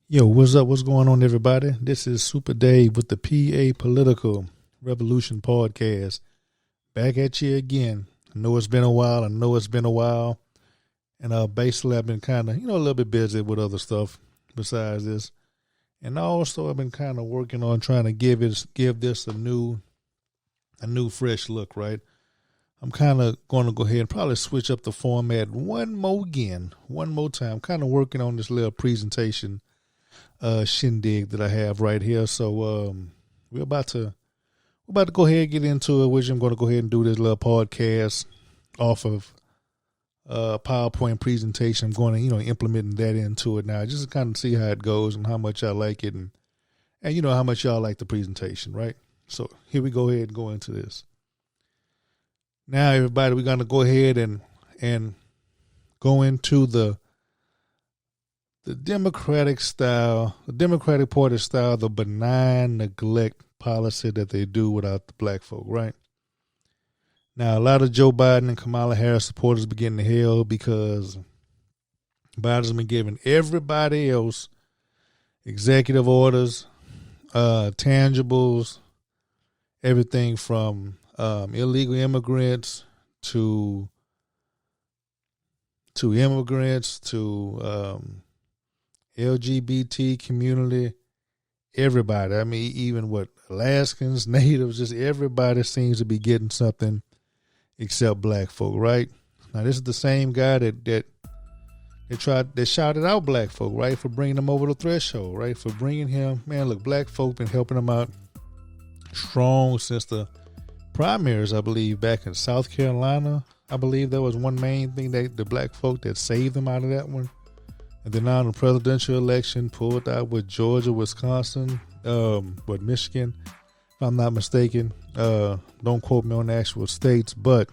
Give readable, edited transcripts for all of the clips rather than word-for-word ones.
Yo, what's up? What's going on, everybody? This is Super Dave with the PA Political Revolution Podcast. Back at you again. I know it's been a while. And basically, I've been kind of, a little bit busy with other stuff besides this. And also, I've been kind of working on trying to give this a new, fresh look, right? I'm kind of going to go ahead and probably switch up the format one more time. Kind of working on this little presentation shindig that I have right here. So we're about to go ahead and get into it, which I'm going to go ahead and do this little podcast off of PowerPoint presentation. I'm going to, implementing that into it now, just to kind of see how it goes and how much I like it and how much y'all like the presentation, right? So here we go ahead and go into this. Now, everybody, we're going to go ahead and go into the Democratic Party style, the benign neglect policy that they do without the black folk, right? Now, a lot of Joe Biden and Kamala Harris supporters be getting the hell because Biden's been giving everybody else executive orders, tangibles, everything from illegal immigrants to immigrants to LGBT community, everybody. I mean, even what Alaskans, natives, just everybody seems to be getting something except black folk, right? Now, this is the same guy that shouted out black folk, right, for bringing them over the threshold, right, for bringing him. Man, look, black folk been helping him out strong since the primaries, I believe, back in South Carolina. I believe that was one main thing that the black folk that saved them out of that one. And then now in the presidential election, pulled out with Georgia, Wisconsin, with Michigan, if I'm not mistaken. Don't quote me on the actual states, but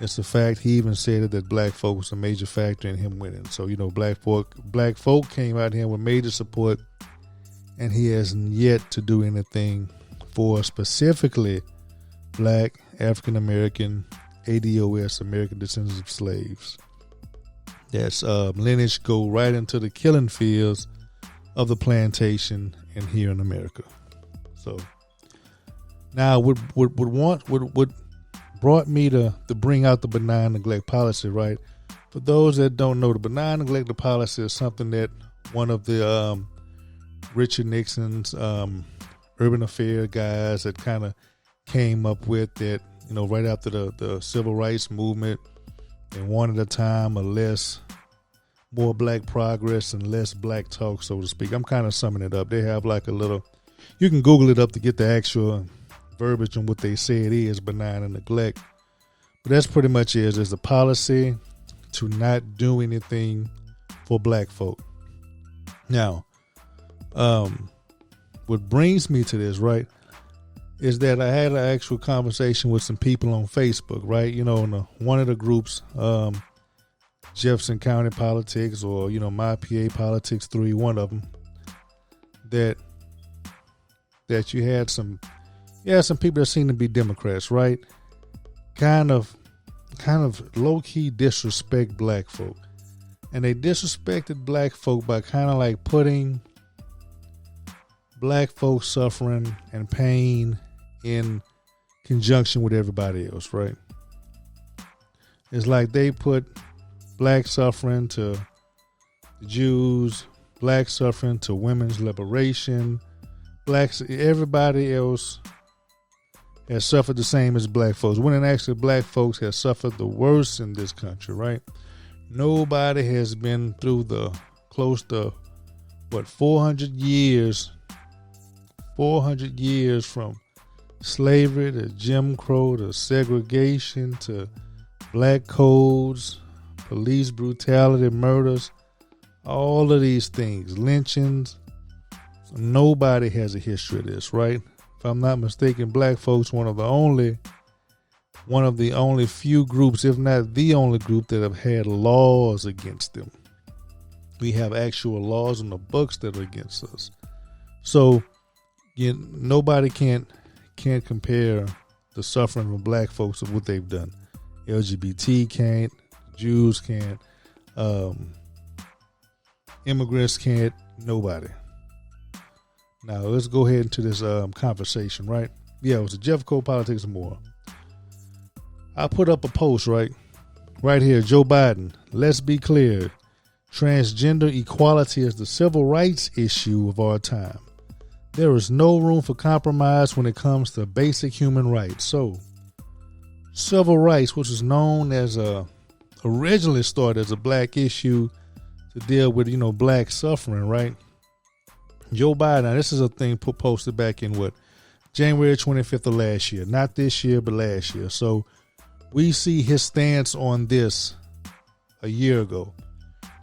it's a fact. He even said that black folk was a major factor in him winning. So, black folk came out here with major support, and he hasn't yet to do anything for specifically black, African American, ADOS, American descendants of slaves. That's lineage go right into the killing fields of the plantation and here in America. So now what brought me to bring out the benign neglect policy, right? For those that don't know, the benign neglect policy is something that one of the Richard Nixon's urban affair guys that kind of came up with that, right after the civil rights movement. They wanted a time of more black progress and less black talk, so to speak. I'm kind of summing it up. They have like a little, you can Google it up to get the actual verbiage on what they say it is, benign and neglect. But that's pretty much it. It's a policy to not do anything for black folk. Now, what brings me to this, right, is that I had an actual conversation with some people on Facebook, right? In one of the groups, Jefferson County Politics, or, My PA Politics 3, one of them, that you had some people that seem to be Democrats, right? Kind of low-key disrespect black folk. And they disrespected black folk by kind of like putting black folk suffering and pain in conjunction with everybody else, right? It's like they put black suffering to the Jews, black suffering to women's liberation, everybody else has suffered the same as black folks, when actually black folks have suffered the worst in this country, right? Nobody has been through the close to 400 years from slavery to Jim Crow to segregation to black codes, police brutality, murders, all of these things, lynchings. Nobody has a history of this, right? If I'm not mistaken, black folks one of the only few groups, if not the only group, that have had laws against them. We have actual laws in the books that are against us. So nobody can't compare the suffering of black folks of what they've done. LGBT can't, Jews can't, immigrants can't, Nobody. Now let's go ahead into this conversation, right? Yeah, it was the Jeff Cole Politics and More. I put up a post, right here, Joe Biden. Let's be clear. Transgender equality is the civil rights issue of our time. There is no room for compromise when it comes to basic human rights. So, civil rights, which is known as originally started as a black issue to deal with, black suffering, right? Joe Biden, now this is a thing posted back in January 25th of last year. Not this year, but last year. So we see his stance on this a year ago.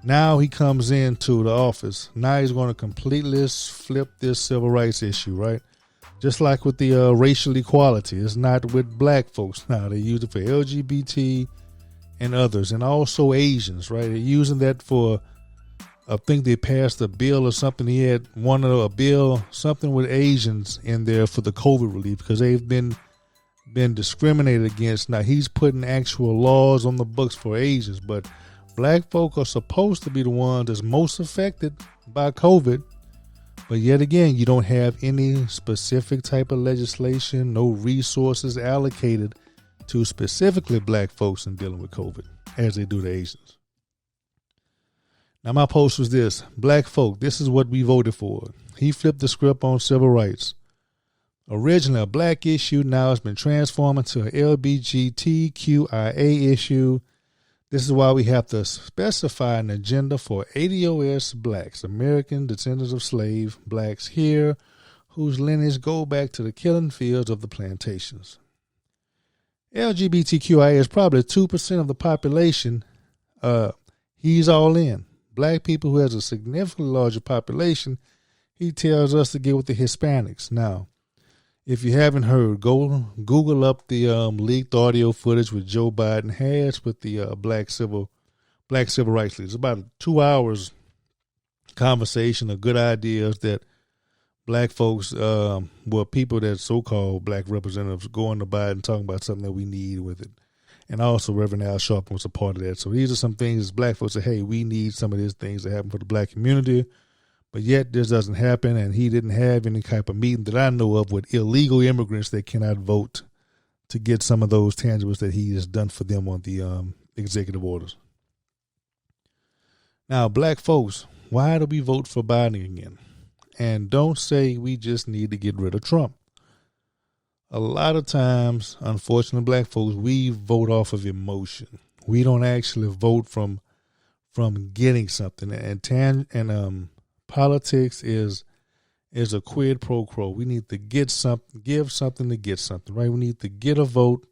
Now he comes into the office. Now he's going to completely flip this civil rights issue, right? Just like with the racial equality. It's not with black folks now. They use it for LGBT and others, and also Asians, right? They're using that for, I think they passed a bill or something. He had a bill, something with Asians in there for the COVID relief because they've been discriminated against. Now he's putting actual laws on the books for Asians, but black folk are supposed to be the ones that's most affected by COVID. But yet again, you don't have any specific type of legislation, no resources allocated to specifically black folks in dealing with COVID as they do to Asians. Now, my post was this: black folk, this is what we voted for. He flipped the script on civil rights. Originally a black issue, now it's been transformed into an LGBTQIA issue. This is why we have to specify an agenda for ADOS blacks, American descendants of slave blacks here, whose lineage go back to the killing fields of the plantations. LGBTQIA is probably 2% of the population. He's all in. Black people who has a significantly larger population, he tells us to get with the Hispanics. Now, if you haven't heard, go Google up the leaked audio footage with Joe Biden has with the black civil rights leaders. It's about 2 hours conversation of good ideas that black folks, people that so-called black representatives going to Biden talking about something that we need with it. And also Reverend Al Sharpton was a part of that. So these are some things black folks say, hey, we need some of these things to happen for the black community. But yet this doesn't happen, and he didn't have any type of meeting that I know of with illegal immigrants that cannot vote to get some of those tangibles that he has done for them on the executive orders. Now, black folks, why do we vote for Biden again? And don't say we just need to get rid of Trump. A lot of times, unfortunately, black folks, we vote off of emotion. We don't actually vote from getting something. And politics is a quid pro quo. We need to give something to get something, right? We need to get a vote.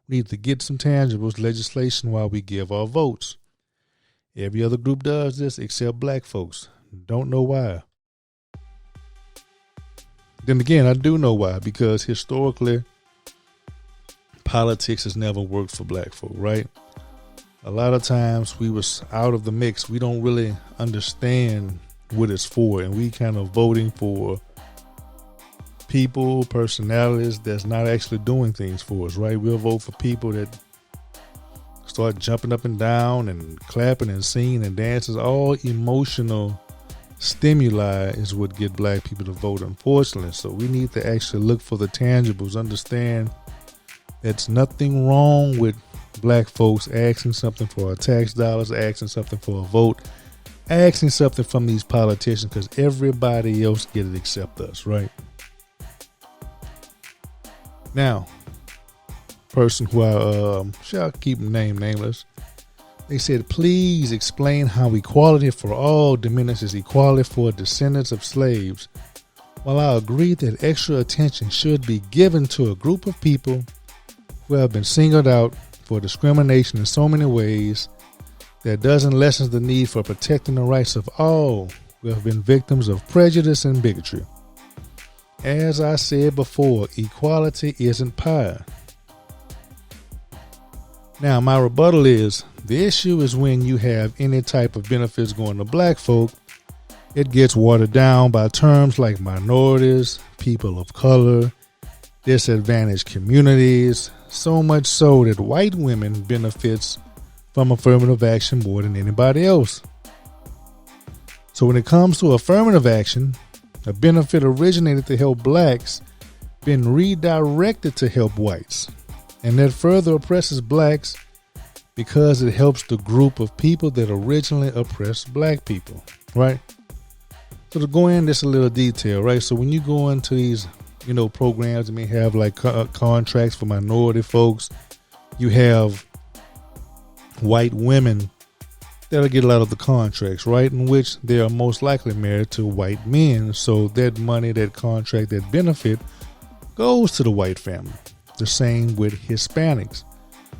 We need to get some tangibles, legislation while we give our votes. Every other group does this except black folks. Don't know why. Then again, I do know why, because historically, politics has never worked for black folk, right? A lot of times we was out of the mix. We don't really understand what it's for, and we kind of voting for people, personalities that's not actually doing things for us, right? We'll vote for people that start jumping up and down and clapping and singing and dancing. All emotional stimuli is what get black people to vote, unfortunately. So we need to actually look for the tangibles, understand that's nothing wrong with black folks asking something for our tax dollars, asking something for a vote, asking something from these politicians, because everybody else get it except us, right? Now, person who I shall keep nameless, they said, please explain how equality for all diminishes equality for descendants of slaves. While I agree that extra attention should be given to a group of people who have been singled out for discrimination in so many ways, that doesn't lessen the need for protecting the rights of all who have been victims of prejudice and bigotry. As I said before, equality isn't pie. Now, my rebuttal is, the issue is when you have any type of benefits going to black folk, it gets watered down by terms like minorities, people of color, disadvantaged communities, so much so that white women benefits from affirmative action more than anybody else. So when it comes to affirmative action, a benefit originated to help blacks been redirected to help whites. And that further oppresses blacks because it helps the group of people that originally oppressed black people, right? So to go in this a little detail, right? So when you go into these, programs that may have like contracts for minority folks, you have white women that'll get a lot of the contracts, right? In which they are most likely married to white men. So that money, that contract, that benefit goes to the white family. The same with Hispanics.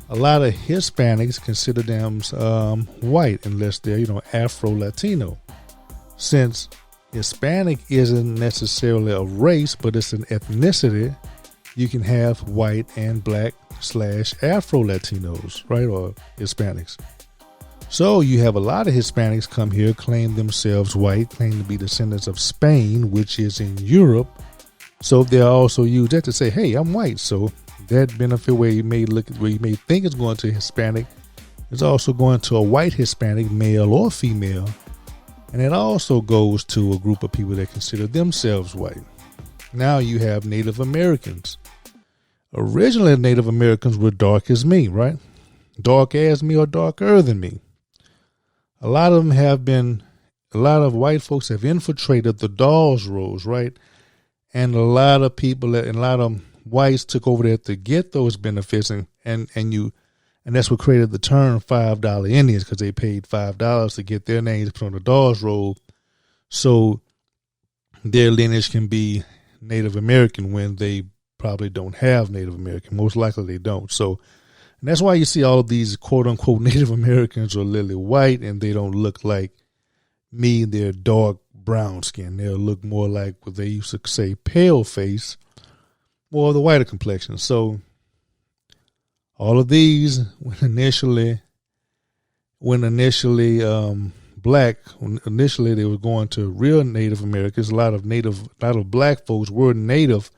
A lot of Hispanics consider them white unless they're, Afro-Latino. Since Hispanic isn't necessarily a race, but it's an ethnicity, you can have white and black / Afro-Latinos, right? Or Hispanics. So you have a lot of Hispanics come here, claim themselves white, claim to be descendants of Spain, which is in Europe. So they'll also use that to say, hey, I'm white. So that benefit where you may think it's going to a Hispanic is also going to a white Hispanic, male or female. And it also goes to a group of people that consider themselves white. Now you have Native Americans. Originally, Native Americans were dark as me, right? Dark as me or darker than me. A lot of white folks have infiltrated the Dawes Rolls, right? And a lot of people and a lot of whites took over there to get those benefits, and that's what created the term $5 Indians, because they paid $5 to get their names put on the Dawes Roll, so their lineage can be Native American when they probably don't have Native American. Most likely they don't. So, and that's why you see all of these quote unquote Native Americans are literally white, and they don't look like me. They're dark brown skin. They'll look more like what they used to say pale face, more the whiter complexion. So all of these, when initially black, when initially they were going to real Native Americans, a lot of black folks were native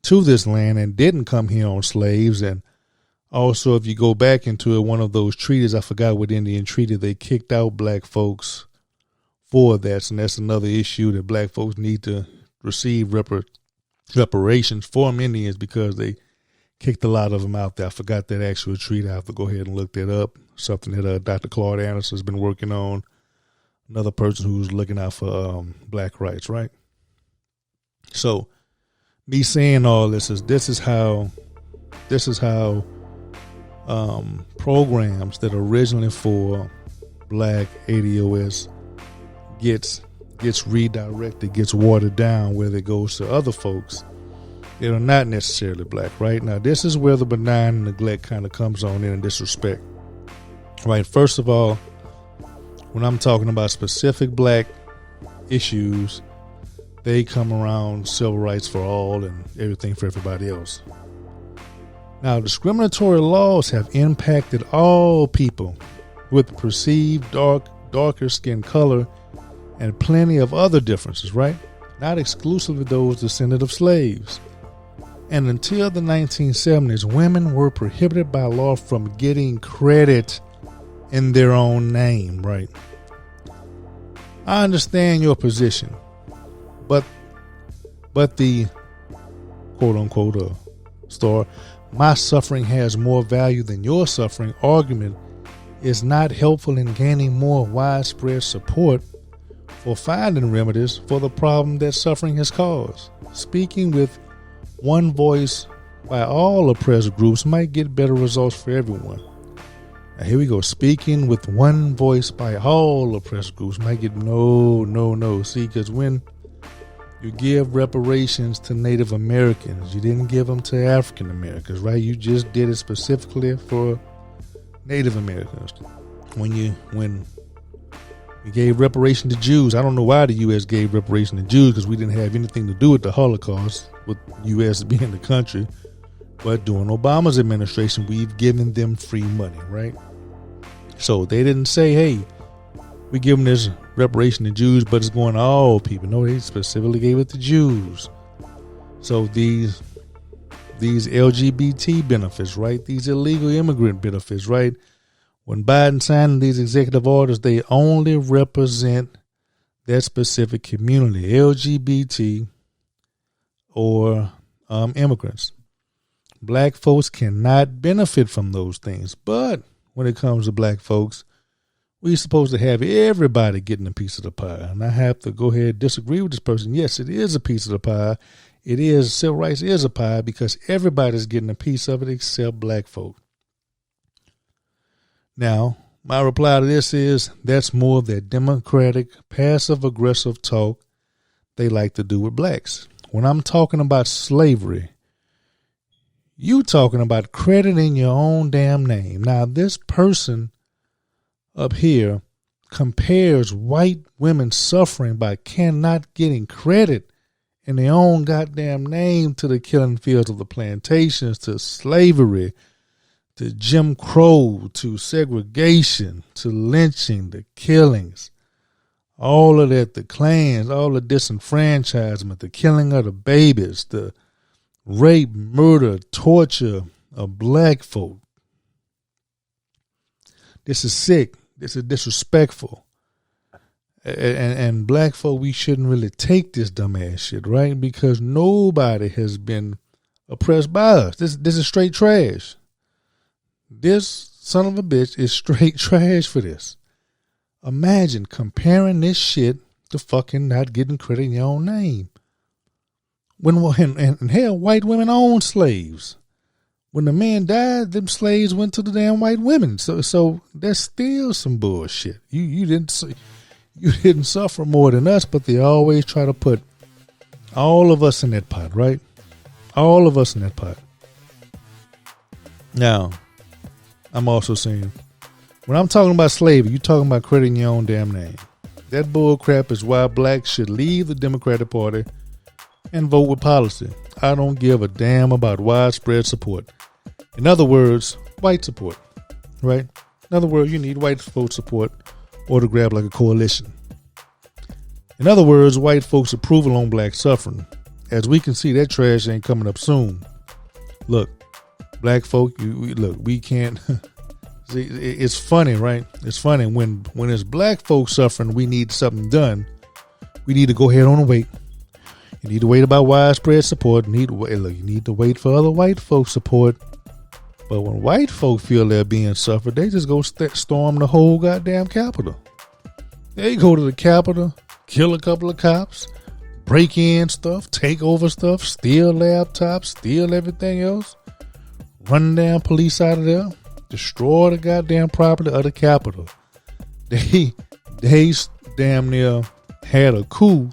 to this land and didn't come here on slaves. And also, if you go back into one of those treaties, I forgot what Indian treaty, they kicked out black folks for that. And that's another issue, that black folks need to receive reparations from Indians because they kicked a lot of them out there. I forgot that actual treaty. I have to go ahead and look that up. Something that Dr. Claude Anderson has been working on. Another person who's looking out for black rights, right? So me saying all this is how programs that are originally for black ADOS gets redirected, gets watered down, where it goes to other folks that are not necessarily black, right? Now, this is where the benign neglect kind of comes on in this respect, right? First of all, when I'm talking about specific black issues, they come around civil rights for all and everything for everybody else. Now, discriminatory laws have impacted all people with perceived darker skin color and plenty of other differences, right? Not exclusively those descended of slaves. And until the 1970s, women were prohibited by law from getting credit in their own name, right? I understand your position, but the quote unquote my suffering has more value than your suffering argument is not helpful in gaining more widespread support for finding remedies for the problem that suffering has caused. Speaking with one voice by all oppressed groups might get better results for everyone. Now here we go. Speaking with one voice by all oppressed groups might get no. See, because when you give reparations to Native Americans, you didn't give them to African Americans, right? You just did it specifically for Native Americans. When you gave reparation to Jews, I don't know why the U.S. gave reparation to Jews, because we didn't have anything to do with the Holocaust, with U.S. being the country. But during Obama's administration, we've given them free money, right? So they didn't say, hey, we give them this reparation to Jews, but it's going to all people. No, they specifically gave it to Jews. So these LGBT benefits, right? These illegal immigrant benefits, right? When Biden signed these executive orders, they only represent that specific community, LGBT or immigrants. Black folks cannot benefit from those things. But when it comes to black folks, we're supposed to have everybody getting a piece of the pie. And I have to go ahead and disagree with this person. Yes, it is a piece of the pie. It is, civil rights is a pie because everybody's getting a piece of it except black folk. Now, my reply to this is that's more of that democratic, passive-aggressive talk they like to do with blacks. When I'm talking about slavery, you talking about crediting your own damn name. Now, this person up here compares white women suffering by cannot getting credit in their own goddamn name to the killing fields of the plantations, to slavery, to Jim Crow, to segregation, to lynching, the killings, all of that, the Klans, all the disenfranchisement, the killing of the babies, the rape, murder, torture of black folk. This is sick. This is disrespectful. And black folk, we shouldn't really take this dumbass shit, right? Because nobody has been oppressed by us. This is straight trash. This son of a bitch is straight trash for this. Imagine comparing this shit to fucking not getting credit in your own name. And hell, white women owned slaves. When the man died, them slaves went to the damn white women. So that's still some bullshit. You didn't suffer more than us, but they always try to put all of us in that pot, right? All of us in that pot. Now, I'm also saying, when I'm talking about slavery, you're talking about crediting your own damn name. That bull crap is why blacks should leave the Democratic Party and vote with policy. I don't give a damn about widespread support. In other words, white support, right? In other words, you need white vote support or to grab like a coalition. In other words, white folks' approval on black suffering. As we can see, that trash ain't coming up soon. Look, black folk, we can't. See, it's funny, right? It's funny when it's black folks suffering, we need something done. We need to go ahead on and wait. You need to wait about widespread support. You need to wait for other white folks' support. But when white folk feel they're being suffered, they just go storm the whole goddamn Capitol. They go to the Capitol, kill a couple of cops, break in stuff, take over stuff, steal laptops, steal everything else, run down police out of there, destroy the goddamn property of the Capitol. They damn near had a coup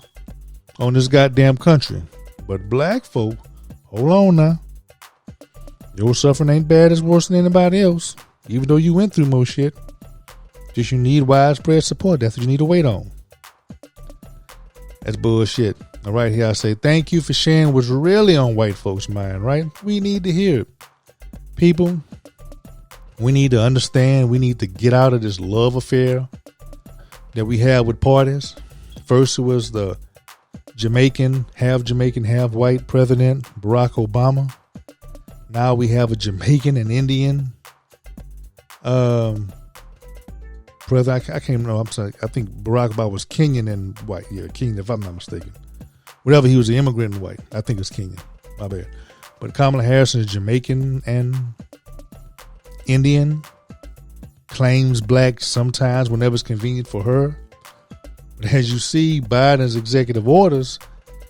on this goddamn country. But black folk, hold on now. Your suffering ain't bad as worse than anybody else, even though you went through more shit. Just you need widespread support. That's what you need to wait on. That's bullshit. All right, here I say thank you for sharing what's really on white folks' mind, right? We need to hear it. People, we need to understand. We need to get out of this love affair that we have with parties. First, it was the Jamaican, half white president, Barack Obama. Now we have a Jamaican and Indian president. I can't know. I'm sorry. I think Barack Obama was Kenyan and white. Yeah, Kenyan, if I'm not mistaken. Whatever, he was an immigrant and white. I think it's Kenyan. My bad. But Kamala Harris is Jamaican and Indian. Claims black sometimes whenever it's convenient for her. But as you see, Biden's executive orders,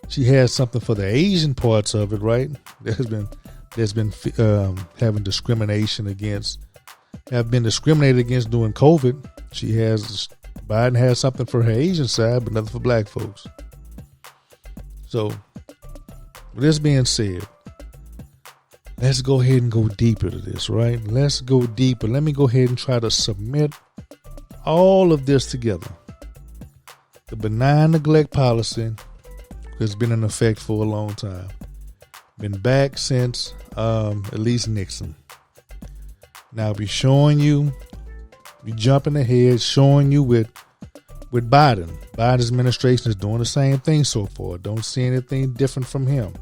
she has something for the Asian parts of it, right? There's been having discrimination against, have been discriminated against during COVID. Biden has something for her Asian side, but nothing for black folks. So, with this being said, let's go ahead and go deeper to this, right? Let's go deeper. Let me go ahead and try to submit all of this together. The benign neglect policy has been in effect for a long time. Been back since at least Nixon. Now be showing you, be jumping ahead, showing you with Biden. Biden's administration is doing the same thing so far. Don't see anything different from him.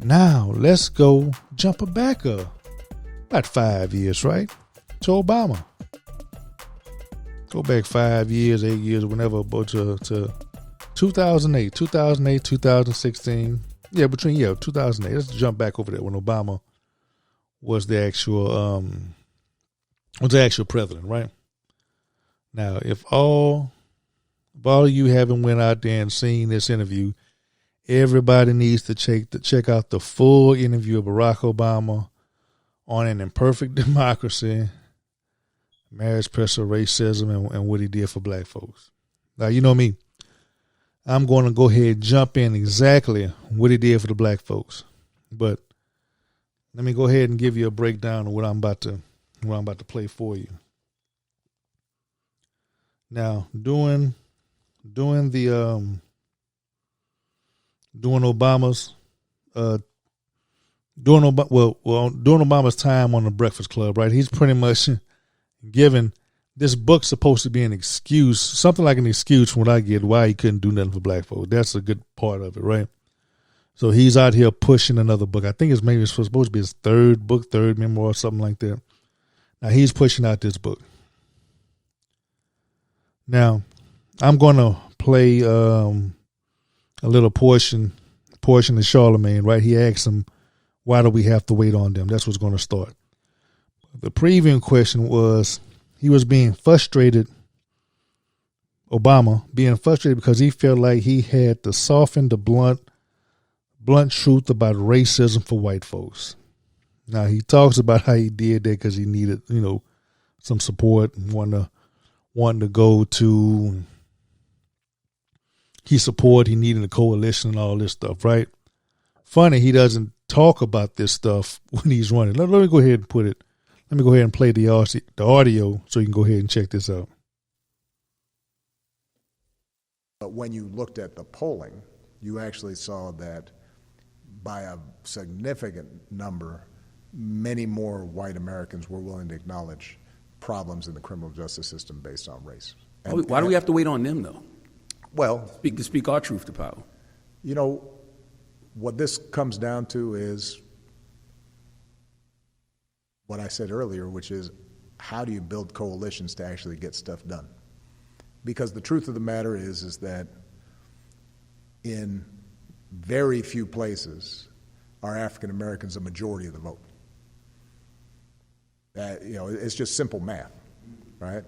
Now let's go jump it back about 5 years, right? To Obama. Go back 5 years, 8 years, whenever, but to 2008, 2016. Yeah, 2008. Let's jump back over there when Obama was the actual president, right? Now, if all of you haven't went out there and seen this interview, everybody needs to check out the full interview of Barack Obama on An Imperfect Democracy, Marriage, Pressure, Racism, and what he did for black folks. Now, you know me. I'm going to go ahead and jump in exactly what he did for the black folks. But let me go ahead and give you a breakdown of what I'm about to play for you. Now, during Obama's time on the Breakfast Club, right? He's pretty much given this book's supposed to be an excuse, something like an excuse from what I get why he couldn't do nothing for black folks. That's a good part of it, right? So he's out here pushing another book. I think it's supposed to be his third memoir or something like that. Now he's pushing out this book. Now I'm going to play a little portion of Charlemagne, right? He asks him, why do we have to wait on them? That's what's going to start. The previous question was, he was being frustrated, Obama, being frustrated because he felt like he had to soften the blunt truth about racism for white folks. Now, he talks about how he did that because he needed, some support and wanting to go to, he needed a coalition and all this stuff, right? Funny, he doesn't talk about this stuff when he's running. Let me go ahead and let me go ahead and play the audio so you can go ahead and check this out. But when you looked at the polling, you actually saw that by a significant number, many more white Americans were willing to acknowledge problems in the criminal justice system based on race. Why do we have to wait on them, though? Well, to speak our truth to power. What this comes down to is what I said earlier, which is how do you build coalitions to actually get stuff done? Because the truth of the matter is that in very few places are African Americans a majority of the vote. It's just simple math, right?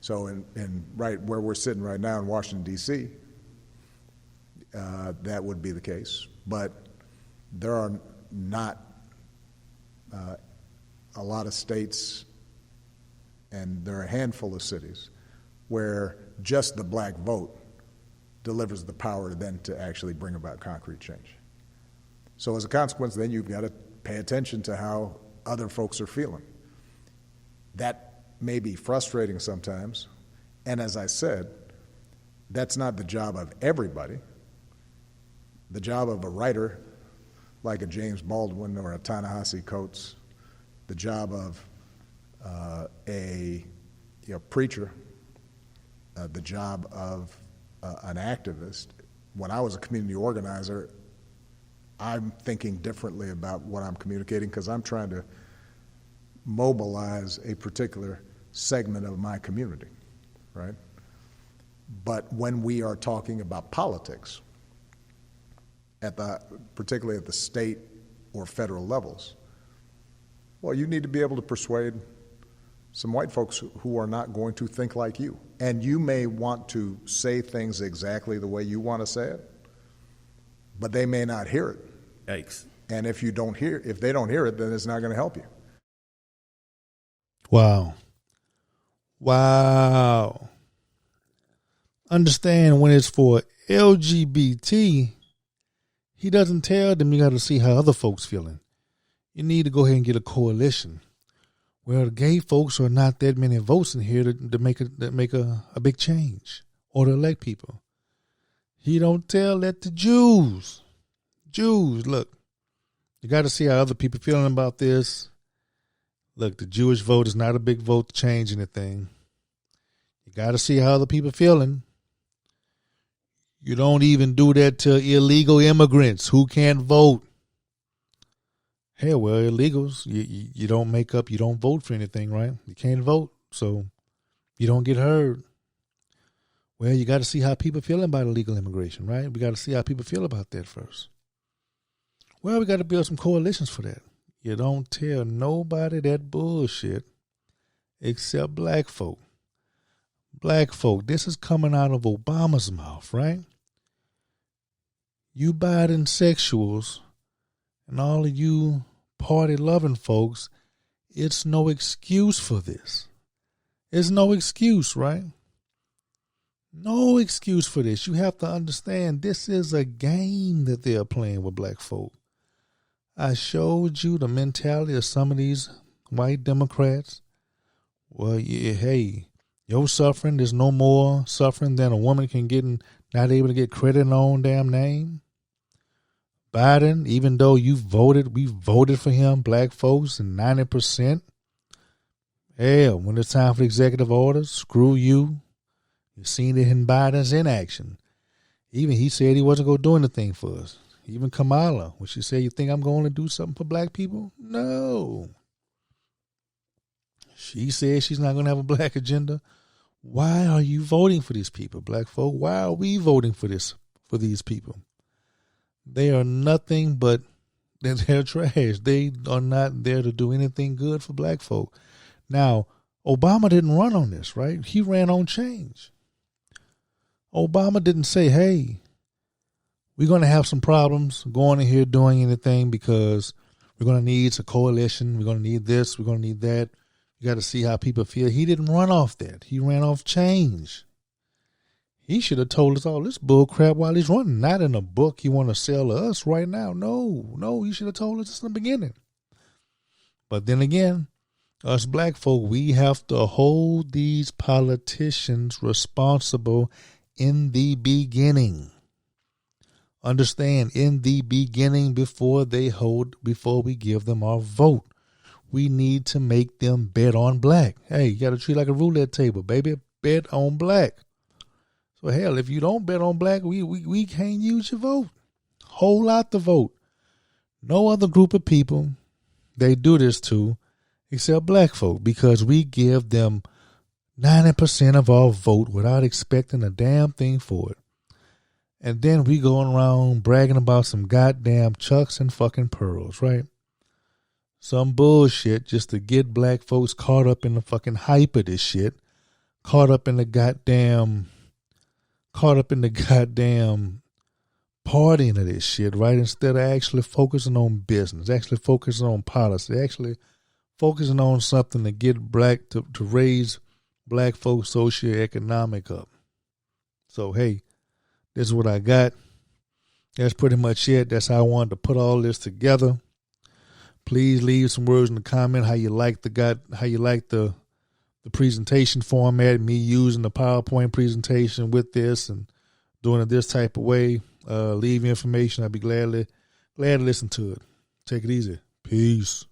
So in right where we're sitting right now in Washington, D.C., that would be the case. But there are not a lot of states, and there are a handful of cities where just the black vote delivers the power then to actually bring about concrete change. So as a consequence, then you've got to pay attention to how other folks are feeling. That may be frustrating sometimes, and as I said, that's not the job of everybody. The job of a writer like a James Baldwin or a Ta-Nehisi Coates, the job of a preacher, the job of an activist. When I was a community organizer, I'm thinking differently about what I'm communicating because I'm trying to mobilize a particular segment of my community, right? But when we are talking about politics, particularly at the state or federal levels, well, you need to be able to persuade some white folks who are not going to think like you. And you may want to say things exactly the way you want to say it, but they may not hear it. Yikes. And if they don't hear it, then it's not going to help you. Wow. Understand when it's for LGBT, he doesn't tell them you got to see how other folks feeling. You need to go ahead and get a coalition. Well, the gay folks are not that many votes in here to make a big change or to elect people. He don't tell that to Jews. Jews, look, you got to see how other people feeling about this. Look, the Jewish vote is not a big vote to change anything. You got to see how other people feeling. You don't even do that to illegal immigrants who can't vote. Hey, well, illegals, you don't you don't vote for anything, right? You can't vote, so You don't get heard. Well, you got to see how people feel about illegal immigration, right? We got to see how people feel about that first. Well, we got to build some coalitions for that. You don't tell nobody that bullshit except black folk. Black folk, this is coming out of Obama's mouth, right? You Biden sexuals and all of you party-loving folks, it's no excuse for this. It's no excuse, right? No excuse for this. You have to understand this is a game that they're playing with black folk. I showed you the mentality of some of these white Democrats. Well, yeah, hey, your suffering is no more suffering than a woman can get and not able to get credit in her own damn name. Biden, even though we voted for him, black folks, and 90%. Hell, when it's time for executive orders, screw you. You've seen it in Biden's inaction. Even he said he wasn't going to do anything for us. Even Kamala, when she said, you think I'm going to do something for black people? No. She said she's not going to have a black agenda. Why are you voting for these people, black folk? Why are we voting for these people? They are nothing but they're trash. They are not there to do anything good for black folk. Now, Obama didn't run on this, right? He ran on change. Obama didn't say, hey, we're going to have some problems going in here doing anything because we're going to need a coalition. We're going to need this. We're going to need that. You got to see how people feel. He didn't run off that. He ran off change. He should have told us all this bull crap while he's running, not in a book you want to sell to us right now. No, he should have told us this in the beginning. But then again, us black folk, we have to hold these politicians responsible in the beginning. Understand, in the beginning, before we give them our vote, we need to make them bet on black. Hey, you got to treat it like a roulette table, baby. Bet on black. So hell, if you don't bet on black, we can't use your vote. Hold out the vote. No other group of people they do this to except black folk, because we give them 90% of our vote without expecting a damn thing for it. And then we going around bragging about some goddamn chucks and fucking pearls, right? Some bullshit just to get black folks caught up in the fucking hype of this shit, caught up in the goddamn partying of this shit, right? Instead of actually focusing on business, actually focusing on policy, actually focusing on something to get black to raise black folks socioeconomic up. So hey, this is what I got. That's pretty much it. That's how I wanted to put all this together. Please leave some words in the comment how you like the presentation format, me using the PowerPoint presentation with this and doing it this type of way. Leave information. I'd be glad to listen to it. Take it easy. Peace.